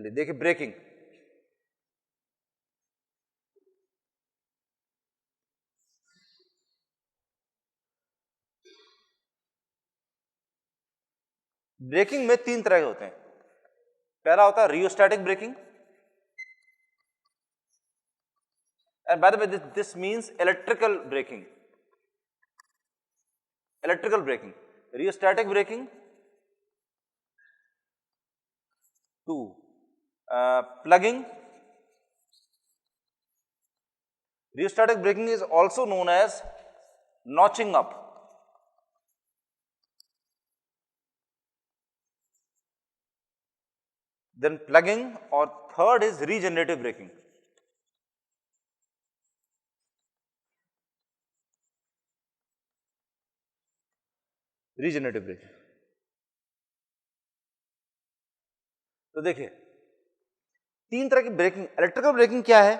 चलिए देखिए breaking, breaking में 3 तरह के होते हैं। पहला होता है rheostatic braking, and by the way this means electrical braking. Electrical braking, rheostatic braking, 2 plugging. Rheostatic braking is also known as notching up. Then plugging, or third is regenerative braking. Regenerative braking. तो देखिए 3 तरह की breaking. Electrical breaking क्या है,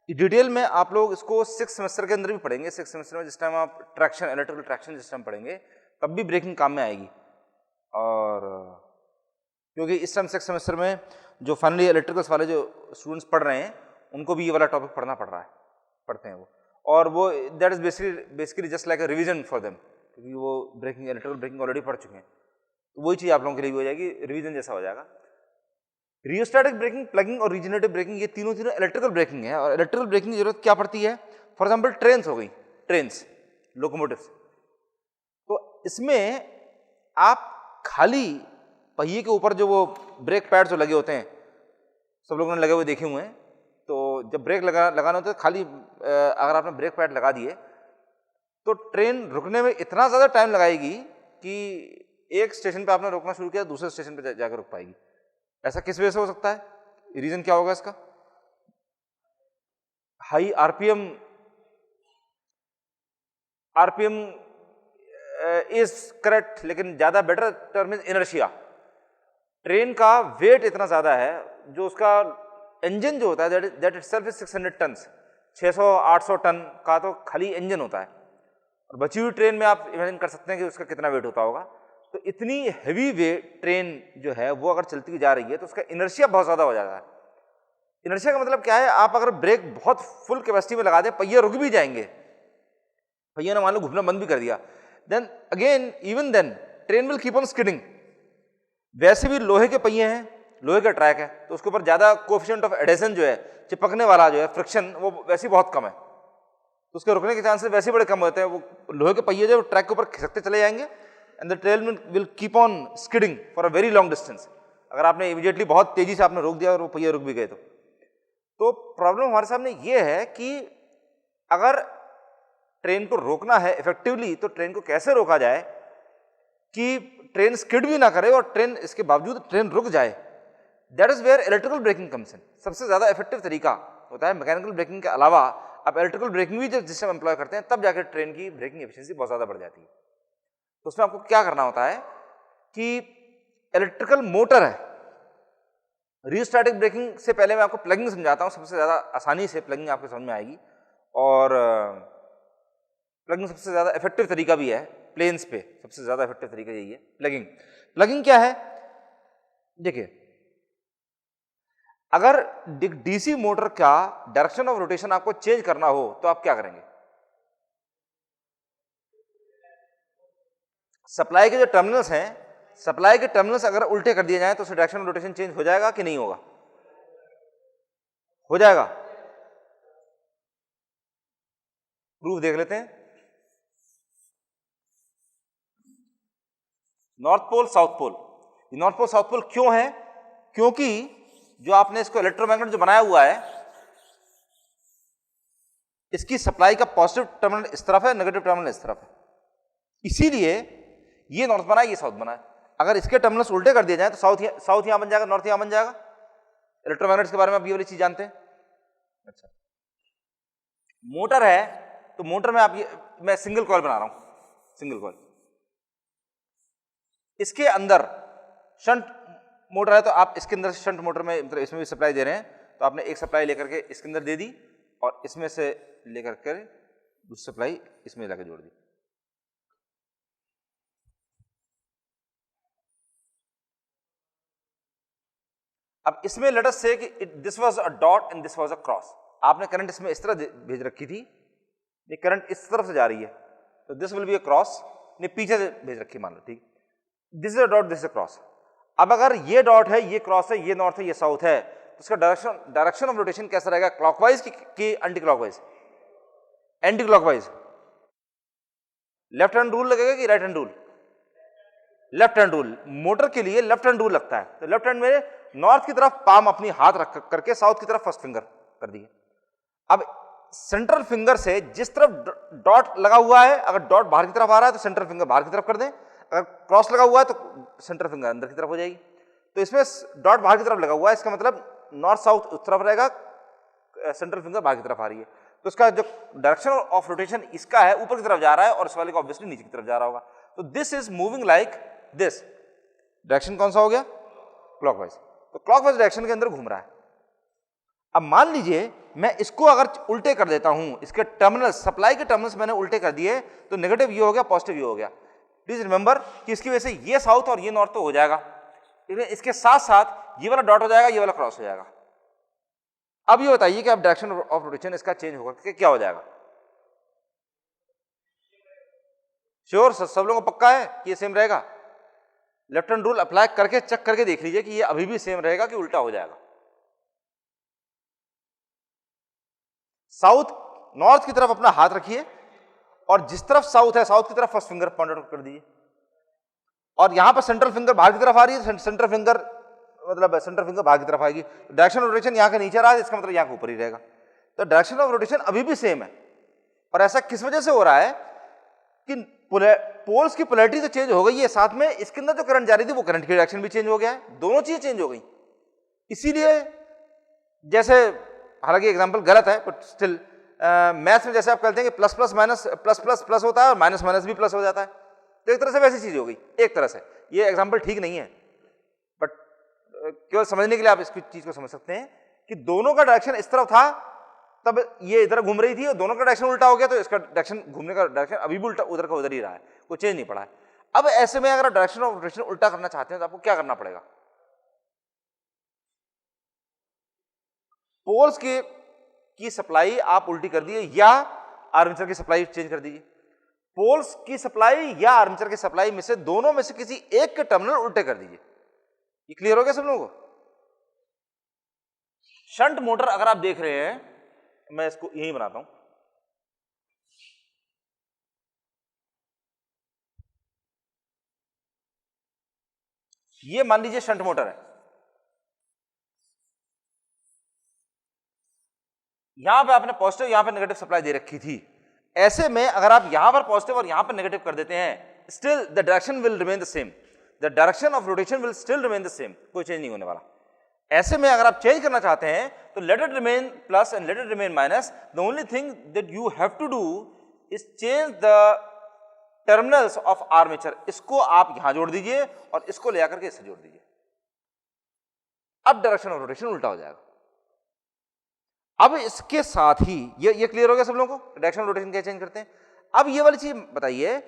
detail में आप लोग इसको 6 सेमेस्टर के अंदर भी पढ़ेंगे। 6 सेमेस्टर में जिस टाइम आप ट्रैक्शन, इलेक्ट्रिकल ट्रैक्शन जिस टाइम पढ़ेंगे तब भी ब्रेकिंग काम में आएगी। और क्योंकि इस टाइम 6 सेमेस्टर में जो फाइनली इलेक्ट्रिकल्स वाले जो स्टूडेंट्स पढ़ रहे हैं उनको भी ये वाला टॉपिक पढ़ना पड़ रहा है, पढ़ते हैं वो, और वो that is basically just like a revision for them, क्योंकि वो ब्रेकिंग, इलेक्ट्रिकल ब्रेकिंग ऑलरेडी पढ़ चुके हैं। तो वही चीज़ आप लोगों के लिए भी हो जाएगी, रिवीजन जैसा हो जाएगा। रियोस्टैटिक ब्रेकिंग, प्लगिंग और रीजनरेटिव ब्रेकिंग, ये तीनों इलेक्ट्रिकल ब्रेकिंग है। और इलेक्ट्रिकल ब्रेकिंग की जरूरत क्या पड़ती है, फॉर एग्जाम्पल ट्रेन्स हो गई, ट्रेन्स, लोकोमोटिव्स, तो इसमें आप खाली पहिए के ऊपर जो वो ब्रेक पैड जो लगे होते हैं, सब लोगों ने लगे हुए देखे हुए हैं, तो जब ब्रेक लगाना होता है खाली अगर आपने ब्रेक पैड लगा दिए तो ट्रेन रुकने में इतना ज़्यादा टाइम लगाएगी कि एक स्टेशन पे आपने रोकना शुरू किया दूसरे स्टेशन पे जाकर रुक पाएगी। ऐसा किस वजह से हो सकता है, रीजन क्या होगा इसका? हाई आरपीएम इज करेक्ट, लेकिन ज्यादा better term is inertia. Train का वेट इतना ज्यादा है, जो उसका इंजन जो होता है that itself is 600 ton, 600-800 ton का तो खाली इंजन होता है, और बची हुई ट्रेन में आप इमेजिन कर सकते हैं कि उसका कितना वेट होता होगा। तो इतनी हैवी वेट ट्रेन जो है वो अगर चलती जा रही है तो उसका इनर्शिया बहुत ज्यादा हो जाता है। इनर्शिया का मतलब क्या है, आप अगर ब्रेक बहुत फुल कैपेसिटी में लगा दें, पहिए रुक भी जाएंगे, पहिए ने मान लो घूमना बंद भी कर दिया, then again even then train will keep on skidding. वैसे भी लोहे के पहिए हैं, लोहे का ट्रैक है, तो उसके ऊपर ज्यादा कोएफिशिएंट ऑफ एडेशन जो है, चिपकने वाला जो है फ्रिक्शन, वो वैसे बहुत कम है, तो उसके रुकने के चांसेस वैसे बड़े कम होते हैं। वो लोहे के पहिए जो ट्रैक के ऊपर खिसकते चले जाएंगे and the train will keep on skidding for a very long distance. अगर आपने इमीडिएटली बहुत तेजी से आपने रोक दिया और वो पहिए रुक भी गए तो प्रॉब्लम हमारे सामने ये है कि अगर ट्रेन को रोकना है इफेक्टिवली तो ट्रेन को कैसे रोका जाए कि ट्रेन स्किड भी ना करे और ट्रेन इसके बावजूद ट्रेन रुक जाए। That is where electrical braking comes in. सबसे ज्यादा इफेक्टिव तरीका होता है मैकेनिकल ब्रेकिंग के अलावा आप इलेक्ट्रिकल ब्रेकिंग भी जब सिस्टम एम्प्लॉय करते हैं तब जाकर ट्रेन की ब्रेकिंग एफिशिएंसी बहुत ज्यादा बढ़ जाती है। तो उसमें आपको क्या करना होता है कि इलेक्ट्रिकल मोटर है, रियोस्टैटिक ब्रेकिंग से पहले मैं आपको प्लगिंग समझाता हूं, सबसे ज्यादा आसानी से प्लगिंग आपके समझ में आएगी, और प्लगिंग सबसे ज्यादा इफेक्टिव तरीका भी है प्लेन्स पे, सबसे ज्यादा इफेक्टिव तरीका यही है प्लगिंग। प्लगिंग क्या है, देखिए अगर डीसी मोटर का डायरेक्शन ऑफ रोटेशन आपको चेंज करना हो तो आप क्या करेंगे? सप्लाई के जो टर्मिनल्स हैं, सप्लाई के टर्मिनल्स अगर उल्टे कर दिए जाएं तो डायरेक्शन ऑफ रोटेशन चेंज हो जाएगा कि नहीं होगा? हो जाएगा। प्रूफ देख लेते हैं। North pole south pole, north pole south pole क्यों है? क्योंकि जो आपने इसको इलेक्ट्रोमैग्नेट जो बनाया हुआ है, इसकी सप्लाई का पॉजिटिव टर्मिनल इस तरफ है, नेगेटिव टर्मिनल इस तरफ है, इसीलिए ये नॉर्थ बना है, ये साउथ बना है। अगर इसके टर्मिनल्स उल्टे कर दिए जाए तो साउथ यहां बन जाएगा, नॉर्थ यहां बन जाएगा। इलेक्ट्रोमैग्नेट्स के बारे में आप ये वाली चीज जानते हैं। अच्छा, मोटर है तो मोटर में आप ये, मैं सिंगल कॉइल बना रहा हूं, सिंगल कॉइल, इसके अंदर शंट मोटर है तो आप इसके अंदर शंट मोटर में मतलब इसमें भी सप्लाई दे रहे हैं, तो आपने एक सप्लाई लेकर के इसके अंदर दे दी और इसमें से लेकर के दूसरी सप्लाई इसमें लाकर जोड़ दी। अब इसमें लेट अस से कि this was a dot and this was a cross, आपने करंट इसमें इस तरह भेज रखी थी, ये करंट इस तरफ से जा रही है, तो this will be a cross, ने पीछे से भेज रखी मान लो, ठीक, this is a dot, this is a cross. अब अगर ये डॉट है, ये क्रॉस है, ये नॉर्थ है, ये साउथ है, तो इसका डायरेक्शन ऑफ रोटेशन कैसा रहेगा, क्लॉकवाइज की anti clockwise? Anti clockwise. Left hand rule लगेगा कि right hand rule? Left hand rule, motor के लिए लेफ्ट हैंड रूल लगता है, तो लेफ्ट हैंड में नॉर्थ की तरफ पाम अपनी हाथ रख करके साउथ की तरफ फर्स्ट फिंगर कर दिए। अब सेंट्रल फिंगर से जिस तरफ डॉट लगा हुआ है, अगर डॉट बाहर की तरफ आ रहा है तो सेंट्रल फिंगर बाहर की तरफ कर दें, अगर क्रॉस लगा हुआ है तो सेंट्रल फिंगर अंदर की तरफ हो जाएगी। तो इसमें डॉट बाहर की तरफ लगा हुआ है, इसका मतलब नॉर्थ साउथ उस तरफ रहेगा, सेंट्रल फिंगर बाहर की तरफ आ रही है, तो इसका जो डायरेक्शन ऑफ रोटेशन इसका है ऊपर की तरफ जा रहा है और इस वाले का ऑब्वियसली नीचे की तरफ जा रहा होगा। तो this is moving like this, direction कौन सा हो गया? क्लॉकवाइज। तो क्लॉकवाइज डायरेक्शन के अंदर घूम रहा है। अब मान लीजिए मैं इसको अगर उल्टे कर देता हूं, इसके टर्मिनल्स, सप्लाई के टर्मिनल्स मैंने उल्टे कर दिए, तो नेगेटिव ये हो गया, पॉजिटिव ये हो गया। प्लीज रिमेंबर कि इसकी वजह से ये साउथ और ये नॉर्थ तो हो जाएगा, लेकिन इसके साथ साथ ये वाला डॉट हो जाएगा, ये वाला क्रॉस हो जाएगा। अब ये बताइए कि अब डायरेक्शन ऑफ रोटेशन इसका चेंज होगा कि क्या हो जाएगा? श्योर, सब लोगों को पक्का है कि ये सेम रहेगा? लेफ्ट हैंड रूल अप्लाई करके चेक करके देख लीजिए कि ये अभी भी सेम रहेगा कि उल्टा हो जाएगा। साउथ नॉर्थ की तरफ अपना हाथ रखिए और जिस तरफ साउथ है, साउथ की तरफ फर्स्ट फिंगर पॉइंट आउट कर दीजिए, और यहां पर सेंट्रल फिंगर बाहर की तरफ आ रही है, सेंट्रल फिंगर बाहर की तरफ आएगी, डायरेक्शन ऑफ रोटेशन यहां के नीचे रहा है, इसका मतलब यहां के ऊपर ही रहेगा। तो डायरेक्शन ऑफ रोटेशन अभी भी सेम है। और ऐसा किस वजह से हो रहा है कि पोल्स की पोलैरिटी तो चेंज हो गई है, साथ में इसके अंदर जो करंट जा रही थी वो करंट की डायरेक्शन भी चेंज हो गया है, दोनों चीजें चेंज हो गई। इसीलिए जैसे, हालांकि एग्जांपल गलत है बट स्टिल, मैथ्स में जैसे आप कहते हैं कि plus plus minus plus plus plus होता है और माइनस माइनस भी प्लस हो जाता है, तो एक तरह से वैसी चीज हो गई, एक तरह से। ये एग्जांपल ठीक नहीं है बट केवल समझने के लिए आप इस चीज को समझ सकते हैं कि दोनों का डायरेक्शन इस तरफ था, तब ये इधर घूम रही थी, और दोनों का डायरेक्शन उल्टा हो गया, तो इसका डायरेक्शन, घूमने का डायरेक्शन अभी भी उल्टा, उधर का उधर ही रहा है, कोई चेंज नहीं पड़ा है। अब ऐसे में अगर डायरेक्शन ऑफ रोटेशन उल्टा करना चाहते हैं तो आपको क्या करना पड़ेगा? पोल्स की सप्लाई आप उल्टी कर दीजिए या आर्मेचर की सप्लाई चेंज कर दीजिए। पोल्स की सप्लाई या आर्मेचर की सप्लाई में से दोनों में से किसी एक के टर्मिनल उल्टे कर दीजिए। ये क्लियर हो गया सब लोगों को? शंट मोटर अगर आप देख रहे हैं, मैं इसको यही बनाता हूं, ये मान लीजिए शंट मोटर है, यहां पे आपने पॉजिटिव, यहां पे नेगेटिव सप्लाई दे रखी थी। ऐसे में अगर आप यहां पर पॉजिटिव और यहां पर नेगेटिव कर देते हैं, still the direction will remain the same, the direction of rotation will still remain the same, कोई चेंज नहीं होने वाला। ऐसे में अगर आप चेंज करना चाहते हैं तो let it remain plus and let it remain minus, the only thing that you have to do is change the terminals of armature. इसको आप यहां जोड़ दीजिए और इसको ले आकर के इससे जोड़ दीजिए, अब डायरेक्शन ऑफ रोटेशन उल्टा हो जाएगा। अब इसके साथ ही ये क्लियर हो गया सब लोगों को, डायरेक्शन ऑफ रोटेशन कैसे चेंज करते हैं। अब ये वाली चीज बताइए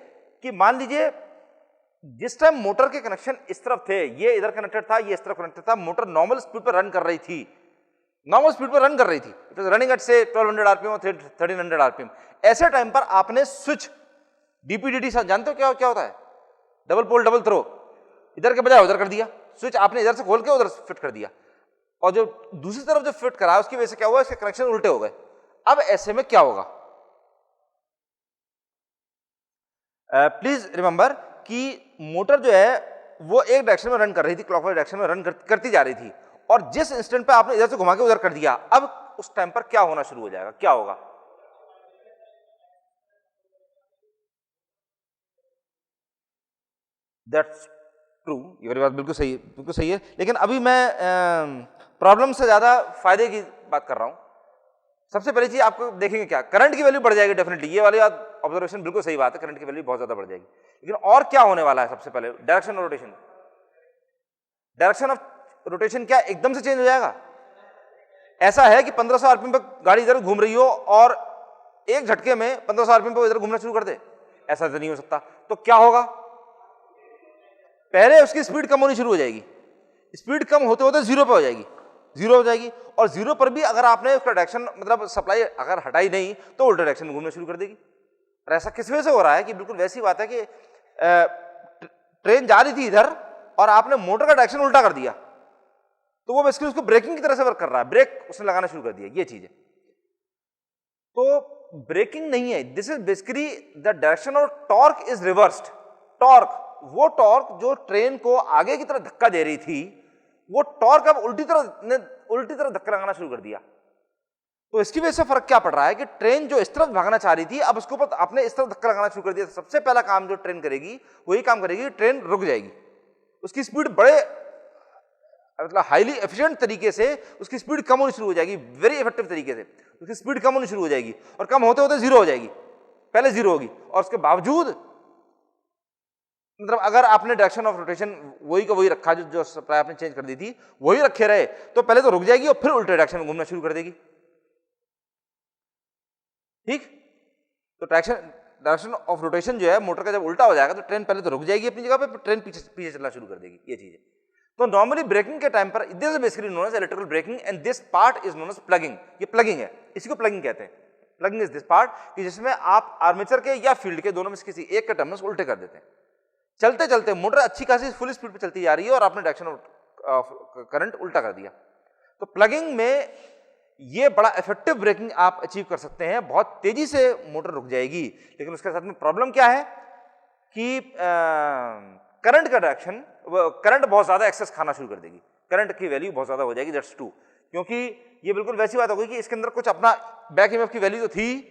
कि मान लीजिए जिस टाइम मोटर के कनेक्शन इस तरफ थे, ये इधर कनेक्टेड था, ये इस तरफ कनेक्टेड था, मोटर नॉर्मल स्पीड पर रन कर रही थी, नॉर्मल स्पीड पर रन कर रही थी, इट वाज रनिंग एट से 1200 आरपीएम और 1300 आरपीएम। ऐसे टाइम पर आपने स्विच डीपीडीटी जानते हो क्या होता है? डबल पोल डबल थ्रो, इधर के बजाय उधर कर दिया, स्विच आपने इधर से खोल के उधर फिट कर दिया, और जो दूसरी तरफ जो फिट करा उसकी वजह से क्या हुआ, इसके कनेक्शन उल्टे हो गए। अब ऐसे में क्या होगा? प्लीज रिमेंबर कि मोटर जो है वो एक डायरेक्शन में रन कर रही थी, क्लॉकवाइज डायरेक्शन में रन करती जा रही थी, और जिस इंस्टेंट पे आपने इधर से घुमा के उधर कर दिया, अब उस टाइम पर क्या होना शुरू हो जाएगा, क्या होगा? दैट्स ट्रू, ये वाली बात बिल्कुल सही है, लेकिन अभी मैं प्रॉब्लम से ज्यादा फायदे की बात कर रहा हूं। सबसे पहली चीज आपको देखेंगे क्या, करंट की वैल्यू बढ़ जाएगी डेफिनेटली, ये वाली बात ऑब्जर्वेशन बिल्कुल सही बात है, करंट की वैल्यू बहुत ज्यादा बढ़ जाएगी। लेकिन और क्या होने वाला है? सबसे पहले direction of rotation, direction of rotation क्या एकदम से चेंज हो जाएगा? ऐसा है कि 1500 आरपीएम पर गाड़ी इधर घूम रही हो और एक झटके में 1500 आरपीएम पर इधर घूमना शुरू कर दे, ऐसा तो नहीं हो सकता। तो क्या होगा? पहले उसकी स्पीड कम होनी शुरू हो जाएगी, स्पीड कम होते होते जीरो पे हो जाएगी, जीरो हो जाएगी। और जीरो पर भी अगर आपने उसका डायरेक्शन मतलब सप्लाई अगर हटाई नहीं तो उल्टे डायरेक्शन में घूमना शुरू कर देगी। और ऐसा किस वजह से हो रहा है कि बिल्कुल वैसी बात है कि ट्रेन जा रही थी इधर और आपने मोटर का डायरेक्शन उल्टा कर दिया, तो वो बेसिकली उसको ब्रेकिंग की तरह से वर्क कर रहा है, ब्रेक उसने लगाना शुरू कर दिया, ये चीज है। तो ब्रेकिंग नहीं है, this is basically the direction of torque is reversed. Torque, वो टॉर्क जो ट्रेन को आगे की तरफ धक्का दे रही थी, वो टॉर्क अब उल्टी तरफ धक्का लगाना शुरू कर दिया। तो इसकी वजह से फर्क क्या पड़ रहा है कि ट्रेन जो इस तरफ भागना चाह रही थी अब उसके ऊपर आपने इस तरफ धक्का लगाना शुरू कर दिया। तो सबसे पहला काम जो ट्रेन करेगी वही काम करेगी, ट्रेन रुक जाएगी, उसकी स्पीड बड़े मतलब हाईली एफिशिएंट तरीके से उसकी स्पीड कम होनी शुरू हो जाएगी, वेरी इफेक्टिव तरीके से उसकी स्पीड कम होनी शुरू हो जाएगी और कम होते होते जीरो हो जाएगी, पहले जीरो होगी। और उसके बावजूद मतलब अगर आपने डायरेक्शन ऑफ रोटेशन वही का वही रखा, जो सप्लाई आपने चेंज कर दी थी वही रखे रहे, तो पहले तो रुक जाएगी और फिर उल्टे डायरेक्शन में घूमना शुरू कर देगी। ठीक, तो डायरेक्शन ऑफ रोटेशन जो है मोटर का जब उल्टा हो जाएगा तो ट्रेन पहले तो रुक जाएगी अपनी जगह पे, फिर ट्रेन पीछे चलना शुरू कर देगी, ये चीज है। तो नॉर्मली ब्रेकिंग के टाइम पर this is basically known as electrical braking and this part is known as plugging. ये प्लगिंग है, इसी को प्लगिंग कहते हैं। प्लगिंग इज दिस पार्ट कि जिसमें आप आर्मेचर के या फील्ड के दोनों में से किसी एक के टर्मिनल्स उल्टे कर देते हैं। चलते चलते मोटर अच्छी खासी फुल स्पीड पे चलती जा रही है और आपने डायरेक्शन ऑफ करंट उल्टा कर दिया। तो प्लगिंग में ये बड़ा इफेक्टिव ब्रेकिंग आप अचीव कर सकते हैं, बहुत तेजी से मोटर रुक जाएगी। लेकिन उसके साथ में प्रॉब्लम क्या है कि करंट का डायरेक्शन, करंट बहुत ज्यादा एक्सेस खाना शुरू कर देगी, करंट की वैल्यू बहुत ज्यादा हो जाएगी, दैट्स टू। क्योंकि ये बिल्कुल वैसी बात हो गई कि इसके अंदर कुछ अपना बैक ईएमएफ की वैल्यू तो थी,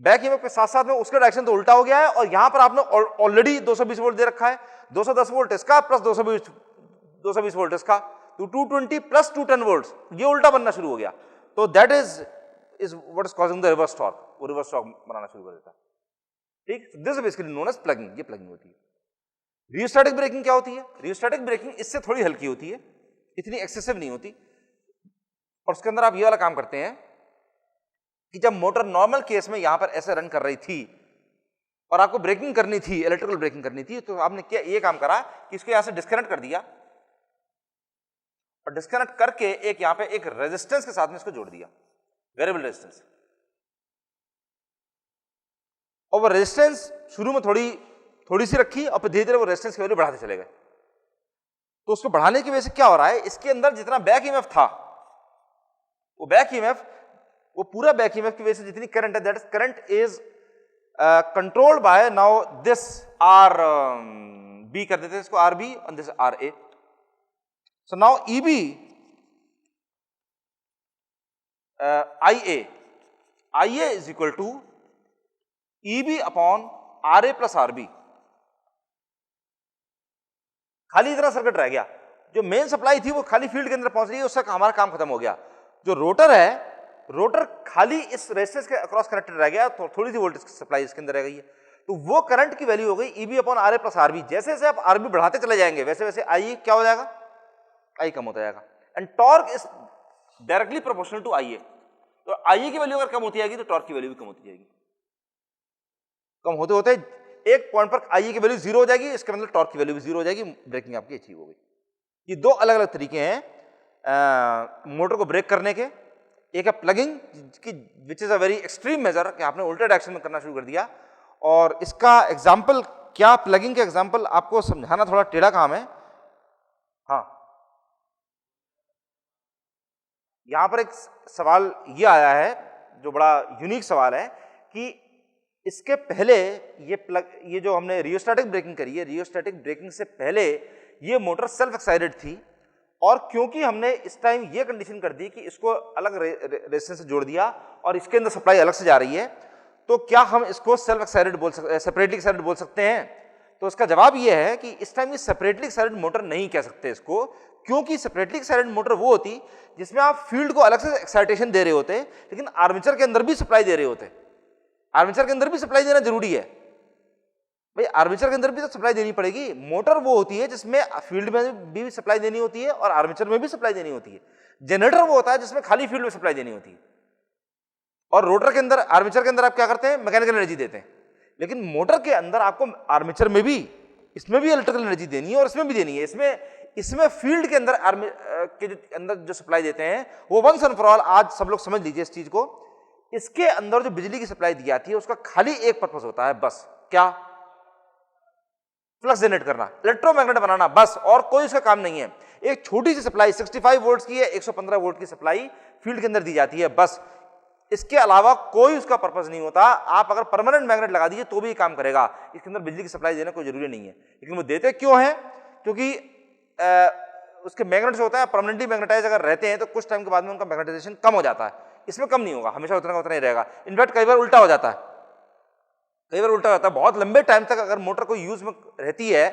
बैक ईएमएफ के साथ साथ में उसका डायरेक्शन तो उल्टा हो गया है और यहां पर आपने ऑलरेडी 220 वोल्ट दे रखा है, 210 वोल्ट इसका प्लस 220 वोल्ट इसका, तो 220 प्लस 210 वोल्ट, ये उल्टा बनना शुरू हो गया। तो that is what is causing the reverse torque, वो रिवर्स टॉर्क बनाना शुरू कर देता है। ठीक, this is basically known as plugging, ये प्लगिंग होती है। रियोस्टैटिक ब्रेकिंग क्या होती है? रियोस्टैटिक ब्रेकिंग इससे थोड़ी हल्की होती है, इतनी एक्सेसिव नहीं होती। और उसके अंदर आप ये वाला काम करते हैं कि जब मोटर नॉर्मल केस में यहां पर ऐसे रन कर रही थी और आपको ब्रेकिंग करनी थी, इलेक्ट्रिकल ब्रेकिंग करनी थी, तो आपने क्या ये काम करा कि इसको यहां से डिस्कनेक्ट कर दिया और डिस्कनेक्ट करके एक यहां पे एक रेजिस्टेंस के साथ में इसको जोड़ दिया, वेरिएबल रेजिस्टेंस। और वो रेजिस्टेंस शुरू में थोड़ी सी रखी और फिर धीरे धीरे वो रेजिस्टेंस की वैल्यू बढ़ाते चले गए। तो उसको बढ़ाने की वजह से क्या हो रहा है, इसके अंदर जितना बैक ईएमएफ था, वो बैक ईएमएफ, वो पूरा बैक ईएमएफ की वजह से जितनी करंट है, that is current is controlled by now this R B कर देते हैं इसको, आर बी और this R A. So now E B I A is equal to E B upon R A plus R B. खाली इतना circuit रह गया, जो मेन सप्लाई थी वो खाली फील्ड के अंदर पहुंच रही है, उससे हमारा काम खत्म हो गया। जो रोटर है, रोटर खाली इस रेजिस्टेंस के अक्रॉस कनेक्टेड रह गया, तो थोड़ी सी वोल्टेज सप्लाई इसके अंदर रह गई है, तो वो करंट की वैल्यू हो गई E B upon R A plus R B. जैसे जैसे आप आर बी बढ़ाते चले जाएंगे वैसे वैसे आई क्या हो जाएगा, आई कम होता जाएगा। And torque is directly proportional to I A. तो आई ए की वैल्यू अगर कम होती जाएगी तो टॉर्क की वैल्यू भी कम होती जाएगी। कम होते होते एक पॉइंट पर आई की वैल्यू जीरो हो जाएगी, इसका मतलब टॉर्क की वैल्यू भी जीरो हो जाएगी, ब्रेकिंग आपकी अचीव हो गई। ये दो अलग अलग तरीके हैं मोटर को ब्रेक करने के। एक है प्लगिंग की which is a very extreme measure कि आपने उल्टे डायरेक्शन में करना शुरू कर दिया, और इसका एग्जाम्पल क्या, प्लगिंग का एग्जाम्पल आपको समझाना थोड़ा टेढ़ा काम है। हाँ, यहां पर एक सवाल ये आया है जो बड़ा यूनिक सवाल है कि इसके पहले ये जो हमने रियोस्टैटिक ब्रेकिंग करी है, रियोस्टैटिक ब्रेकिंग से पहले ये मोटर सेल्फ एक्साइटेड थी, और क्योंकि हमने इस टाइम ये कंडीशन कर दी कि इसको अलग रेजिस्टेंस से जोड़ दिया और इसके अंदर सप्लाई अलग से जा रही है, तो क्या हम इसको सेल्फ एक्साइटेड बोल सकते, सेपरेटली एक्साइटेड बोल सकते हैं? तो इसका जवाब ये है कि इस टाइम ये सेपरेटली एक्साइटेड मोटर नहीं कह सकते इसको, क्योंकि सेपरेटली एक्साइटेड मोटर वो होती जिसमें आप फील्ड को अलग से एक्साइटेशन दे रहे होते, लेकिन आर्मेचर के अंदर भी सप्लाई दे रहे होते। आर्मेचर के अंदर भी सप्लाई देना जरूरी है भाई, आर्मेचर के अंदर भी तो सप्लाई देनी पड़ेगी। मोटर वो होती है जिसमें फील्ड में भी सप्लाई देनी होती है और आर्मेचर में भी सप्लाई देनी होती है। जनरेटर वो होता है जिसमें खाली फील्ड में सप्लाई देनी होती है। और रोटर के अंदर, आर्मेचर के अंदर आप क्या करते हैं, मैकेनिकल एनर्जी देते हैं। लेकिन मोटर के अंदर आपको आर्मेचर में भी, इसमें भी इलेक्ट्रिकल एनर्जी देनी है और इसमें भी देनी है। इसमें इसमें फील्ड के अंदर आर्मी के जो अंदर जो सप्लाई देते हैं वो वंस एंड फॉर ऑल, आज सब लोग समझ लीजिए इस चीज को, इसके अंदर जो बिजली की सप्लाई दी जाती है उसका खाली एक पर्पस होता है, बस क्या? फ्लक्स जनरेट करना, इलेक्ट्रोमैग्नेट बनाना, बस, और कोई इसका काम नहीं है। एक छोटी सी सप्लाई 65 वोल्ट की है, 115 वोल्ट की सप्लाई फील्ड के अंदर दी जाती है, बस, इसके अलावा कोई उसका पर्पस नहीं होता। आप अगर परमानेंट मैग्नेट लगा दीजिए तो भी काम करेगा, इसके अंदर बिजली की सप्लाई देना कोई जरूरी नहीं है। लेकिन वो देते क्यों है? क्योंकि उसके मैग्नेट जो होता है परमानेंटली मैग्नेटाइज अगर रहते हैं तो कुछ टाइम के बाद में उनका मैग्नेटाइजेशन कम हो जाता है, इसमें कम नहीं होगा, हमेशा उतना का उतना ही रहेगा। इनफैक्ट कई बार उल्टा हो जाता है, कई बार उल्टा होता है, बहुत लंबे टाइम तक अगर मोटर कोई यूज में रहती है,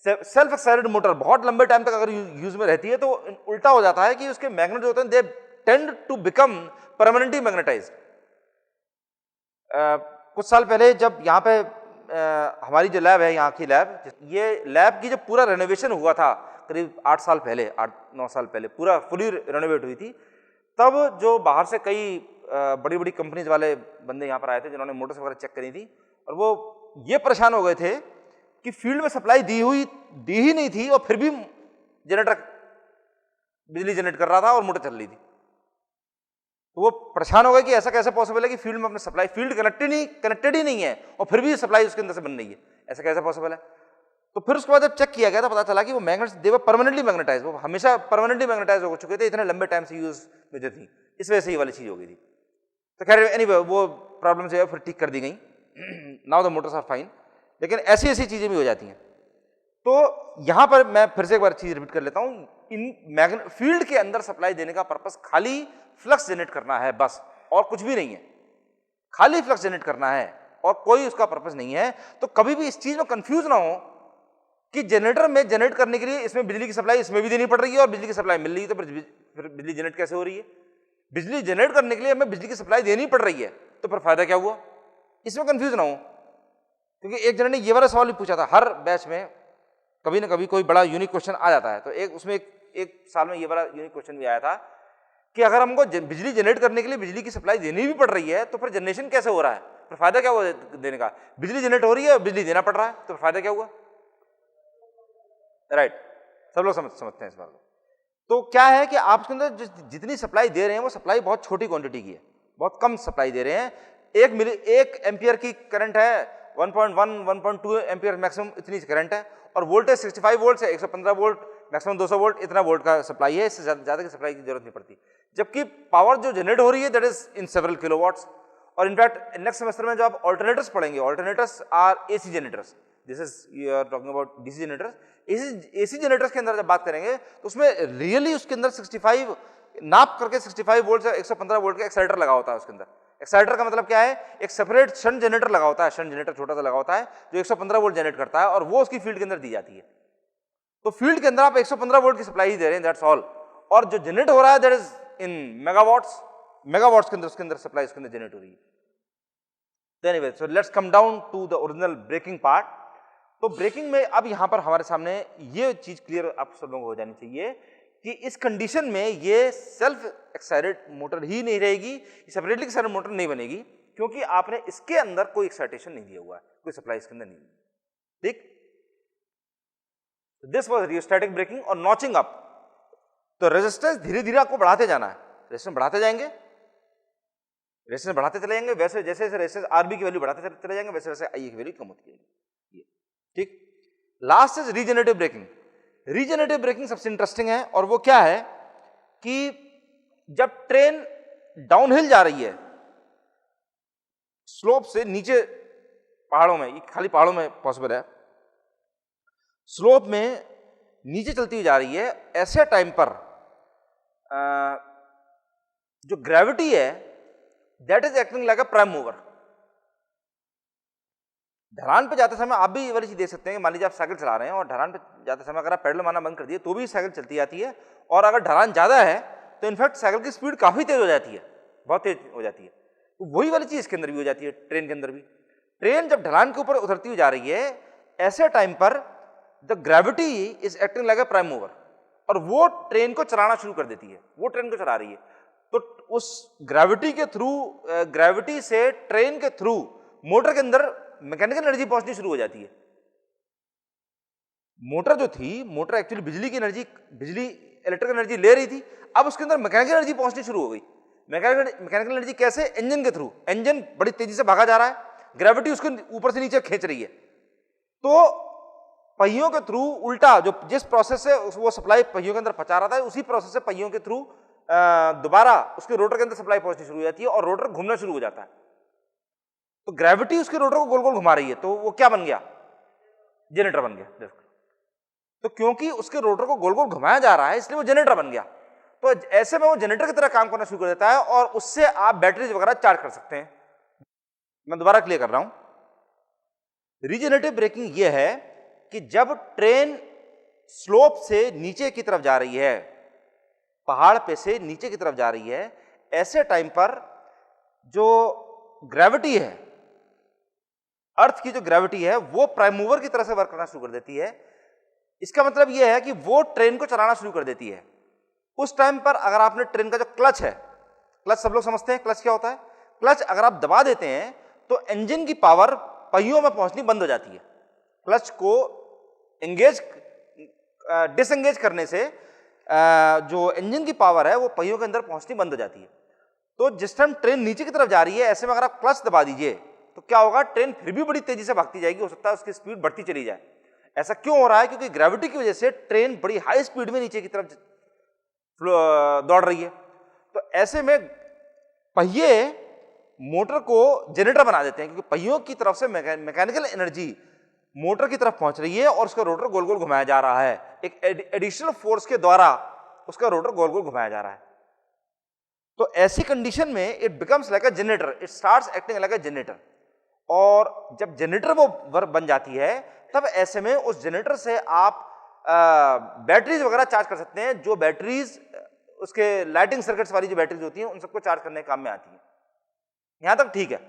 सेल्फ एक्साइटेड मोटर बहुत लंबे टाइम तक अगर यूज में रहती है तो उल्टा हो जाता है कि उसके मैग्नेट जो होते हैं they tend to become permanently magnetised. कुछ साल पहले जब यहाँ पे हमारी जो लैब है, यहाँ की लैब, ये लैब की जब पूरा रेनोवेशन हुआ था करीब 8 साल पहले, 8-9 साल पहले पूरा फुली रेनोवेट हुई थी, तब जो बाहर से कई बड़ी बड़ी कंपनीज वाले बंदे यहाँ पर आए थे जिन्होंने मोटर्स वगैरह चेक करी थी, और वो ये परेशान हो गए थे कि फील्ड में सप्लाई दी ही नहीं थी और फिर भी जनरेटर बिजली जनरेट कर रहा था और मोटर चल रही थी। तो वो परेशान हो गए कि ऐसा कैसे पॉसिबल है कि फील्ड में अपने सप्लाई, फील्ड कनेक्टेड ही नहीं है और फिर भी सप्लाई उसके अंदर से बन रही है, ऐसा कैसे पॉसिबल है? तो फिर उसके बाद जब चेक किया गया तो पता चला कि वो मैग्नेट्स दे वर परमानेंटली मैग्नेटाइज, वो हमेशा परमानेंटली मैग्नेटाइज हो चुके थे, इतने लंबे टाइम से यूज में जो थी, इस वजह से ये वाली चीज हो गई थी। तो खैर एनीवे वो प्रॉब्लम जो है फिर ठीक कर दी गई, now the motors are fine. लेकिन ऐसी ऐसी चीजें भी हो जाती हैं। तो यहां पर मैं फिर से एक बार चीज रिपीट कर लेता हूं, इन फील्ड के अंदर सप्लाई देने का पर्पस खाली फ्लक्स जनरेट करना है, बस, और कुछ भी नहीं है, खाली फ्लक्स जनरेट करना है और कोई उसका पर्पस नहीं है। तो कभी भी इस चीज में कंफ्यूज ना हो कि जनरेटर में जनरेट करने के लिए इसमें बिजली की सप्लाई इसमें भी देनी पड़ रही है और बिजली की सप्लाई मिल रही है, तो फिर बिजली जनरेट कैसे हो रही है? बिजली जनरेट करने के लिए हमें बिजली की सप्लाई देनी पड़ रही है, तो फिर फायदा क्या हुआ? इसमें कंफ्यूज ना हो, क्योंकि एक जन ने ये वाला सवाल भी पूछा था, हर बैच में कभी ना कभी कोई बड़ा यूनिक क्वेश्चन आ जाता है। तो एक साल में ये वाला यूनिक क्वेश्चन भी आया था कि अगर हमको बिजली जनरेट करने के लिए बिजली की सप्लाई देनी भी पड़ रही है तो फिर जनरेशन कैसे हो रहा है, फिर फायदा क्या हुआ देने का? बिजली जनरेट हो रही है, बिजली देना पड़ रहा है, तो फायदा क्या हुआ? राइट, सब लोग समझते हैं इस बात को। तो क्या है कि आप उसके अंदर जितनी सप्लाई दे रहे हैं वो सप्लाई बहुत छोटी क्वांटिटी की है, बहुत कम सप्लाई दे रहे हैं। 1 एम्पियर की करंट है, 1.2 एम्पियर मैक्सिमम इतनी करंट है, और वोल्टेज 65 वोल्ट से 115 वोल्ट, मैक्सिमम 200 वोल्ट, इतना वोल्ट का सप्लाई है, इससे ज्यादा की सप्लाई की जरूरत नहीं पड़ती। जबकि पावर जो जनरेट हो रही है that is in several kilowatts. और इनफैक्ट नेक्स्ट सेमेस्टर में जो आप ऑल्टरनेटर्स पढ़ेंगे, alternators are AC generators, this is you are talking about DC generators. AC generators के अंदर जब बात करेंगे तो उसमें रियली उसके अंदर 65 नाप करके 65 वोल्ट से 115 वोल्ट का एक्साइटर लगा होता है उसके अंदर। एक्साइटर का मतलब क्या है? एक सेपरेट शंट जनरेटर लगा होता है, शंट जनरेटर छोटा सा लगा होता है जो 115 वोल्ट जनरेट करता है और वो उसकी फील्ड के अंदर दी जाती है। तो फील्ड के अंदर आप 115 वोल्ट की सप्लाई ही दे रहे हैं, दैट्स ऑल। और जो जनरेट हो रहा है दैट इज इन मेगावाट्स के अंदर, उसके अंदर सप्लाई उसके अंदर जनरेट हो रही है। तो anyway, so let's come down to the original braking part. तो ब्रेकिंग में अब यहां पर हमारे सामने ये चीज क्लियर आप सब लोगों को हो जानी चाहिए कि इस कंडीशन में ये सेल्फ एक्साइटेड मोटर ही नहीं रहेगी, सेपरेटली एक्साइटेड मोटर नहीं बनेगी, क्योंकि आपने इसके अंदर कोई एक्साइटेशन नहीं दिया हुआ है, कोई सप्लाई इसके अंदर नहीं है। ठीक, दिस वाज रियोस्टैटिक ब्रेकिंग और नॉचिंग अप। तो रेजिस्टेंस धीरे धीरे आपको बढ़ाते जाना है, रेजिस्टेंस बढ़ाते जाएंगे, रेजिस्टेंस बढ़ाते चले जाएंगे, वैसे जैसे जैसे रेजिस्टेंस आरबी की वैल्यू बढ़ाते चले जाएंगे वैसे वैसे आई की वैल्यू कम होती जाएगी। ठीक, last is regenerative braking. Regenerative braking सबसे इंटरेस्टिंग है, और वो क्या है कि जब ट्रेन डाउनहिल जा रही है स्लोप से नीचे, पहाड़ों में, खाली पहाड़ों में पॉसिबल है, स्लोप में नीचे चलती हुई जा रही है, ऐसे टाइम पर जो ग्रेविटी है that is acting like a prime mover. ढलान पे जाते समय आप भी ये वाली चीज देख सकते हैं, मान लीजिए आप साइकिल चला रहे हैं और ढलान पे जाते समय अगर आप पेडल मारना बंद कर दिए तो भी साइकिल चलती जाती है, और अगर ढलान ज्यादा है तो इनफैक्ट साइकिल की स्पीड काफी तेज हो जाती है, बहुत तेज हो जाती है। तो वही वाली चीज इसके अंदर भी हो जाती है, ट्रेन के अंदर भी। ट्रेन जब ढलान के ऊपर उतरती हुई जा रही है, ऐसे टाइम पर the gravity is acting like a prime mover, और वो ट्रेन को चलाना शुरू कर देती है, वो ट्रेन को चला रही है। तो उस ग्रेविटी के थ्रू, ग्रेविटी से ट्रेन के थ्रू मोटर के अंदर मैकेनिकल एनर्जी पहुंचनी शुरू हो जाती है। मोटर जो थी, मोटर एक्चुअली बिजली इलेक्ट्रिकल एनर्जी ले रही थी, अब उसके अंदर मैकेनिकल एनर्जी पहुंचनी शुरू हो गई। मैकेनिकल एनर्जी कैसे? इंजन के थ्रू। इंजन बड़ी तेजी से भागा जा रहा है, ग्रेविटी उसको ऊपर से नीचे खींच रही है, तो पहियों के थ्रू उल्टा जो जिस प्रोसेस से वो सप्लाई पहियों के अंदर पहुंचा रहा था, उसी प्रोसेस से पहियों के थ्रू दोबारा उसके रोटर के अंदर सप्लाई पहुंचनी शुरू हो जाती है और रोटर घूमना शुरू हो जाता है। तो ग्रेविटी उसके रोटर को गोल गोल घुमा रही है, तो वो क्या बन गया? जनरेटर बन गया। तो क्योंकि उसके रोटर को गोल गोल घुमाया जा रहा है, इसलिए वो जनरेटर बन गया। तो ऐसे में वो जनरेटर की तरह काम करना शुरू कर देता है और उससे आप बैटरीज वगैरह चार्ज कर सकते हैं। मैं दोबारा क्लियर कर रहा हूं। रीजनरेटिव ब्रेकिंग ये है कि जब ट्रेन स्लोप से नीचे की तरफ जा रही है, पहाड़ पे से नीचे की तरफ जा रही है, ऐसे टाइम पर जो ग्रेविटी है, अर्थ की जो ग्रेविटी है, वो प्राइम मूवर की तरह से वर्क करना शुरू कर देती है। इसका मतलब यह है कि वो ट्रेन को चलाना शुरू कर देती है। उस टाइम पर अगर आपने ट्रेन का जो क्लच है, क्लच सब लोग समझते हैं क्लच क्या होता है, क्लच अगर आप दबा देते हैं तो इंजन की पावर पहियों में पहुंचनी बंद हो जाती है। क्लच को डिसएंगेज करने से जो इंजन की पावर है वो पहियों के अंदर पहुंचनी बंद हो जाती है। तो जिस टाइम ट्रेन नीचे की तरफ जा रही है, ऐसे में अगर आप क्लच दबा दीजिए तो क्या होगा? ट्रेन फिर भी बड़ी तेजी से भागती जाएगी, हो सकता है उसकी स्पीड बढ़ती चली जाए। ऐसा क्यों हो रहा है? क्योंकि ग्रेविटी की वजह से ट्रेन बड़ी हाई स्पीड में नीचे की तरफ दौड़ रही है। तो ऐसे में पहिए मोटर को जनरेटर बना देते हैं, क्योंकि पहियों की तरफ से मैकेनिकल एनर्जी मोटर की तरफ पहुंच रही है और उसका रोटर गोल गोल घुमाया जा रहा है। एक एडिशनल फोर्स के द्वारा उसका रोटर गोल गोल घुमाया जा रहा है। तो ऐसी कंडीशन में it becomes like a generator, it starts acting like a generator. और जब जनरेटर वो वर्क बन जाती है, तब ऐसे में उस जनरेटर से आप बैटरीज वगैरह चार्ज कर सकते हैं। जो बैटरीज उसके लाइटिंग सर्किट्स वाली जो बैटरीज होती हैं, उन सबको चार्ज करने के काम में आती है। यहां तक ठीक है,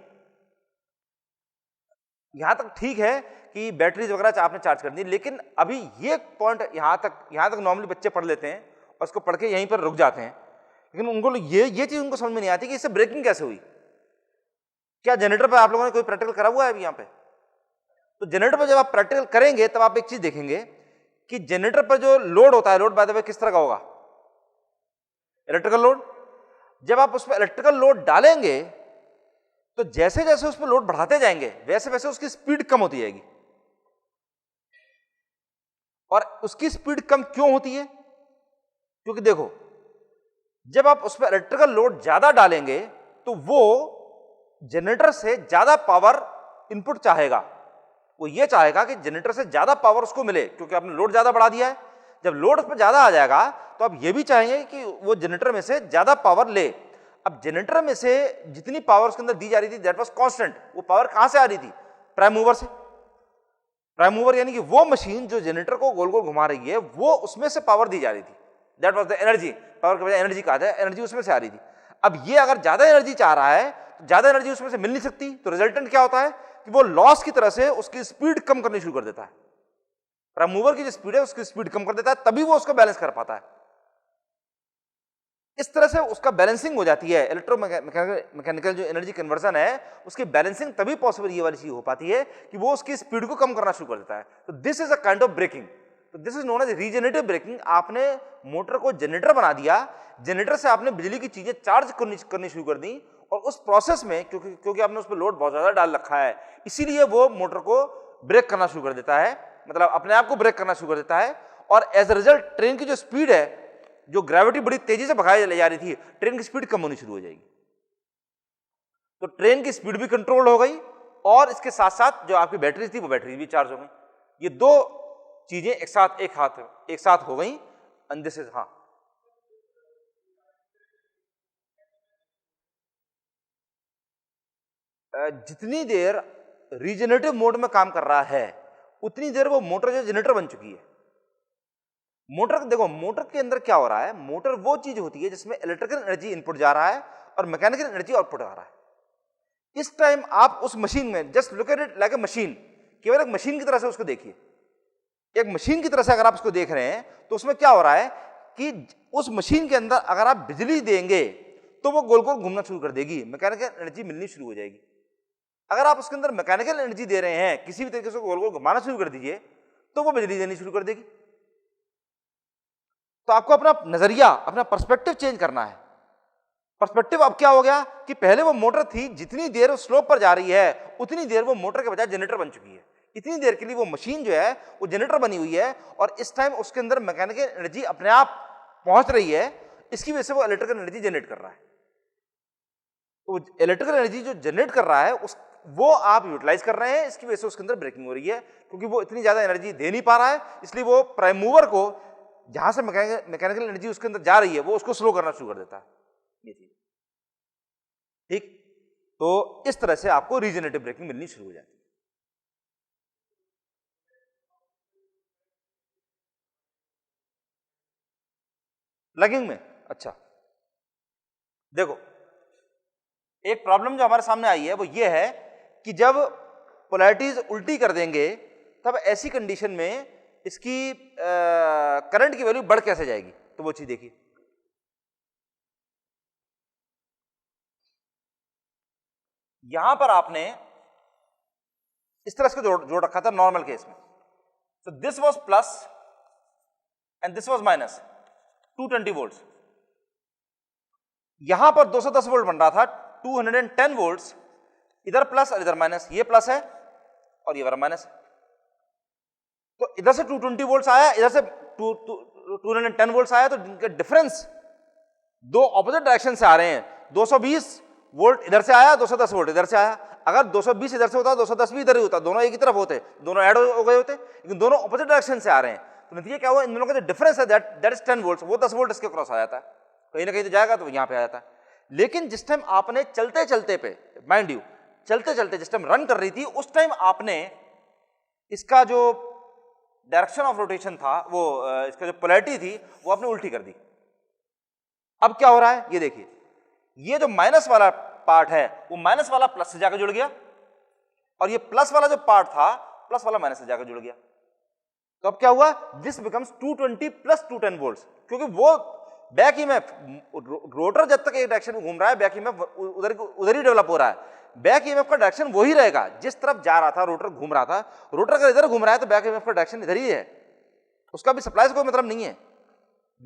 यहां तक ठीक है कि बैटरीज वगैरह आपने चार्ज कर दी। लेकिन अभी ये पॉइंट यहां तक नॉर्मली बच्चे पढ़ लेते हैं और उसको पढ़ के यहीं पर रुक जाते हैं, लेकिन उनको ये चीज उनको समझ में नहीं आती कि इससे ब्रेकिंग कैसे हुई। क्या जनरेटर पर आप लोगों ने कोई प्रैक्टिकल करा हुआ है अभी यहाँ पे? तो जनरेटर पर जब आप प्रैक्टिकल करेंगे तब आप एक चीज देखेंगे कि जनरेटर पर जो लोड होता है, लोड बाय द वे किस तरह का होगा? Electrical load. जब आप उस पर इलेक्ट्रिकल लोड डालेंगे तो जैसे जैसे उस पर लोड बढ़ाते जाएंगे, वैसे वैसे उसकी स्पीड कम होती जाएगी। और उसकी स्पीड कम क्यों होती है? क्योंकि देखो, जब आप उस पर इलेक्ट्रिकल लोड ज्यादा डालेंगे तो वो जनरेटर से ज्यादा पावर इनपुट चाहेगा। वो ये चाहेगा कि जनरेटर से ज्यादा पावर उसको मिले, क्योंकि आपने लोड ज्यादा बढ़ा दिया है। जब लोड उस पर ज्यादा आ जाएगा तो आप ये भी चाहेंगे कि वो जनरेटर में से ज्यादा पावर ले। अब जनरेटर में से जितनी पावर उसके अंदर दी जा रही थी, दैट वाज कांस्टेंट। वो पावर कहां से आ रही थी? प्राइम मूवर से। प्राइम मूवर यानी कि वो मशीन जो जनरेटर को गोल गोल घुमा रही है, वो उसमें से पावर दी जा रही थी। That was the energy. Power के बजाय एनर्जी कहा जाए, एनर्जी उसमें से आ रही थी। अब ये अगर ज्यादा एनर्जी चाह रहा है तो ज्यादा एनर्जी उसमें से मिल नहीं सकती, तो रिजल्टेंट क्या होता है कि वो लॉस की तरह से उसकी स्पीड कम करनी शुरू कर देता है। प्राइम मूवर की जो स्पीड है उसकी स्पीड कम कर देता है, तभी वो उसको बैलेंस कर पाता है। इस तरह से उसका बैलेंसिंग हो जाती है। मैकेनिकल जो एनर्जी कन्वर्जन है, उसकी बैलेंसिंग तभी पॉसिबल ये वाली चीज हो पाती है कि वो उसकी स्पीड को कम करना शुरू कर देता है। तो this is a kind of braking. तो this is known as regenerative braking. आपने मोटर को जनरेटर बना दिया, जनरेटर से आपने बिजली की चीजें चार्ज करनी शुरू कर दी, और उस प्रोसेस में क्योंकि आपने उस पर लोड बहुत ज्यादा डाल रखा है, इसीलिए वो मोटर को ब्रेक करना शुरू कर देता है, मतलब अपने आप को ब्रेक करना शुरू कर देता है। और एज अ रिजल्ट ट्रेन की जो स्पीड है, जो ग्रेविटी बड़ी तेजी से भगाई ले जा रही थी, ट्रेन की स्पीड कम होनी शुरू हो जाएगी। तो ट्रेन की स्पीड भी कंट्रोल हो गई और इसके साथ साथ जो आपकी बैटरी थी वो बैटरी भी चार्ज हो गई। ये दो चीजें एक साथ हो गई। एंड दिस इज जितनी देर रीजनरेटिव मोड में काम कर रहा है, उतनी देर वो मोटर जो जनरेटर बन चुकी है। मोटर देखो, मोटर के अंदर क्या हो रहा है? मोटर वो चीज होती है जिसमें इलेक्ट्रिकल एनर्जी इनपुट जा रहा है और मैकेनिकल एनर्जी आउटपुट आ रहा है। इस टाइम आप उस मशीन में just look at it like a machine, केवल एक मशीन की तरह से उसको देखिए। एक मशीन की तरह से अगर आप उसको देख रहे हैं तो उसमें क्या हो रहा है कि उस मशीन के अंदर अगर आप बिजली देंगे तो वो गोल गोल घूमना शुरू कर देगी, मैकेनिकल एनर्जी मिलनी शुरू हो जाएगी। अगर आप उसके अंदर मैकेनिकल एनर्जी दे रहे हैं, किसी भी तरीके से गोल गोल घुमाना शुरू कर दीजिए, तो वो बिजली देनी शुरू कर देगी। तो आपको अपना नजरिया, अपना पर्सपेक्टिव चेंज करना है। पर्सपेक्टिव अब क्या हो गया कि पहले वो मोटर थी, जितनी देर वो स्लोप पर जा रही है उतनी देर वो मोटर के बजाय जनरेटर बन चुकी है। इतनी देर के लिए वो मशीन जो है वो जनरेटर बनी हुई है, और इस टाइम उसके अंदर मैकेनिकल एनर्जी अपने आप पहुंच रही है, इसकी वजह से वो इलेक्ट्रिकल एनर्जी जनरेट कर रहा है। तो इलेक्ट्रिकल एनर्जी जो जनरेट कर रहा है वो आप यूटिलाइज कर रहे हैं, इसकी वजह से उसके अंदर ब्रेकिंग हो रही है, क्योंकि वो इतनी ज्यादा एनर्जी दे नहीं पा रहा है, इसलिए वो प्राइम मूवर को जहां से मैकेनिकल एनर्जी उसके अंदर जा रही है वो उसको स्लो करना शुरू कर देता है। ये चीज ठीक। तो इस तरह से आपको रीजनरेटिव ब्रेकिंग मिलनी शुरू हो जाती है। प्लगिंग में अच्छा देखो, एक प्रॉब्लम जो हमारे सामने आई है वो ये है कि जब पोलैरिटीज उल्टी कर देंगे तब ऐसी कंडीशन में इसकी करंट की वैल्यू बढ़ कैसे जाएगी। तो वो चीज देखिए, यहां पर आपने इस तरह से जोड़ रखा था नॉर्मल केस में। तो this was plus and this was minus 220 volts. यहां पर 210 वोल्ट बन रहा था, 210 वोल्ट्स, इधर प्लस और इधर माइनस, ये प्लस है और ये वाला माइनस है। तो इधर से 220 वोल्ट्स आया, इधर से 210 वोल्ट्स आया, तो इनका डिफरेंस दो ऑपोजिट डायरेक्शन से आ रहे हैं। 220 वोल्ट इधर से आया, 210 वोल्ट इधर से आया। अगर 220 इधर से होता, 210 भी इधर ही होता, दोनों एक ही तरफ होते, दोनों ऐड हो गए होते, लेकिन दोनों ऑपोजिट डायरेक्शन से आ रहे हैं। तो नतीजा क्या हुआ, इन दोनों का जो डिफरेंस है दैट इज 10 वोल्ट, वो 10 वोल्ट इसके क्रॉस आ जाता है, कहीं ना कहीं तो जाएगा, तो यहां पे आ जाता है। लेकिन जिस टाइम आपने चलते चलते पे, माइंड यू, चलते चलते जिस टाइम रन कर रही थी, उस टाइम आपने इसका जो डायरेक्शन ऑफ रोटेशन था, वो इसका जो पोलैरिटी थी वो आपने उल्टी कर दी। अब क्या हो रहा है ये देखिए, ये जो माइनस वाला पार्ट है वो माइनस वाला प्लस से जाकर जुड़ गया, और ये प्लस वाला जो पार्ट था प्लस वाला माइनस से जाकर जुड़ गया। तो अब क्या हुआ, दिस बिकम्स 220 प्लस 210 वोल्ट्स, क्योंकि वो बैक ईएमएफ, रोटर जब तक एक डायरेक्शन में घूम रहा है, बैक ईएमएफ उधर ही डेवलप हो रहा है। बैक ईएमएफ का डायरेक्शन वही रहेगा, जिस तरफ जा रहा था रोटर, घूम रहा था। रोटर अगर इधर घूम रहा है तो बैक ईएमएफ का डायरेक्शन इधर ही है, उसका भी सप्लाई से कोई मतलब नहीं है।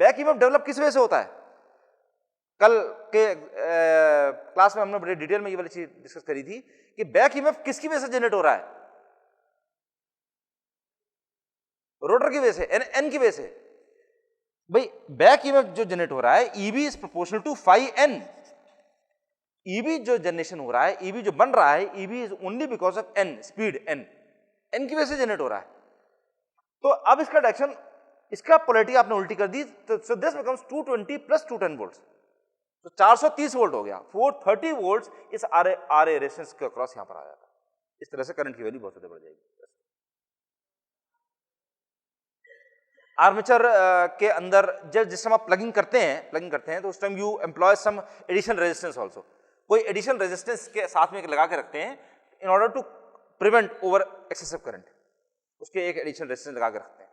बैक ईएमएफ डेवलप किस वजह से होता है, कल के क्लास में हमने बड़े डिटेल में ये वाली चीज डिस्कस करी थी कि बैक ईएमएफ किसकी वजह से जनरेट हो रहा है, रोटर की वजह से, एन की वजह से। भाई बैक ईएमएफ जो जनरेट हो रहा है, EB is proportional to phi N. EB जो जनरेशन हो रहा है, ईबी जो बन रहा है, EB is only because of N, speed N की वजह से जनरेट हो रहा है। तो अब इसका डायरेक्शन, इसका पोलैरिटी आपने उल्टी कर दी, तो so this becomes 220 plus 210 volts, तो 430 वोल्ट हो गया। 430 वोल्ट्स इस आरए रेजिस्टेंस के अक्रॉस यहां पर आ जाता है। इस तरह से करंट की वैल्यू बहुत ज्यादा बढ़ जाएगी। आर्मेचर के अंदर जब जिस समय आप प्लगिंग करते हैं तो उस time you employ some additional resistance also, कोई एडिशनल रेजिस्टेंस के साथ में लगा के रखते हैं in order to prevent over excessive current, उसके एक एडिशनल रेजिस्टेंस लगा के रखते हैं।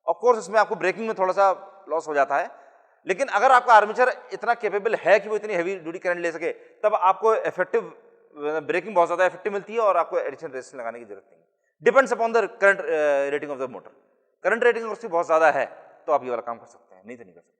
ऑफ कोर्स उसमें आपको ब्रेकिंग में थोड़ा सा लॉस हो जाता है, लेकिन अगर आपका आर्मेचर इतना कैपेबल है कि वो इतनी हैवी ड्यूटी करंट ले सके, तब आपको इफेक्टिव ब्रेकिंग बहुत ज्यादा इफेक्टिव मिलती है और आपको एडिशनल रेजिस्टेंस लगाने की जरूरत नहीं है। Depends upon the current rating of the motor. Current rating अगर उसकी बहुत ज्यादा है तो आप ये वाला काम कर सकते हैं, नहीं तो नहीं कर सकते।